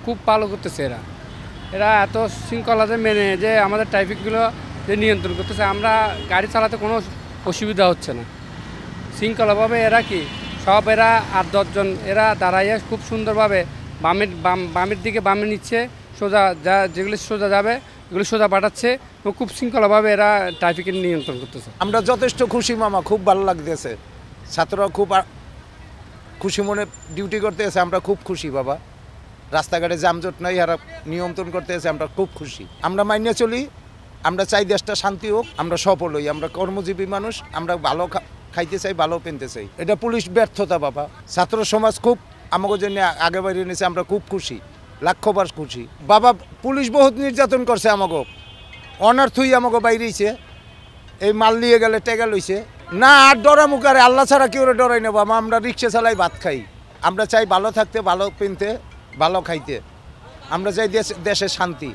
খুব ভালো করতেছে এরা এত শৃঙ্খলাতে মেনে যে আমাদের ট্রাফিকগুলো যে নিয়ন্ত্রণ করতেছে, আমরা গাড়ি চালাতে কোনো অসুবিধা হচ্ছে না। শৃঙ্খলাভাবে এরা এরা 8-10 জন এরা দাঁড়াইয়া খুব সুন্দরভাবে বামের দিকে বামে নিচ্ছে, সোজা যেগুলি সোজা যাবে এগুলি সোজা পাঠাচ্ছে এবং খুব শৃঙ্খলাভাবে এরা ট্রাফিকের নিয়ন্ত্রণ করতেছে। আমরা যথেষ্ট খুশি মামা, খুব ভালো লাগতেছে। ছাত্ররা খুব খুশি মনে ডিউটি করতে এসে আমরা খুব খুশি বাবা। রাস্তাঘাটে যানজট নাই, এরা নিয়ন্ত্রণ করতে এসে আমরা খুব খুশি। আমরা মাইনে চলি, আমরা চাই দেশটা শান্তি হোক, আমরা সফল হই। আমরা কর্মজীবী মানুষ, আমরা ভালো খাইতে চাই, ভালো পেনতে চাই। এটা পুলিশ ব্যর্থতা বাবা। ছাত্র সমাজ খুব আমাকে জন্য আগে বাইরে নিয়েছে, আমরা খুব খুশি, লাখবার খুশি বাবা। পুলিশ বহুত নির্যাতন করছে আমাকে, অনার্থই আমাকে বাইরেছে, এই মাল নিয়ে গেলে টেকা লইছে না। আর ডরা মুখারে আল্লাহ ছাড়া কেউ ডরাই না বাবা। আমরা রিক্সা চালাই, ভাত খাই। আমরা চাই ভালো থাকতে, ভালো পেনতে, ভালো খাইতে। আমরা চাই দেশে শান্তি।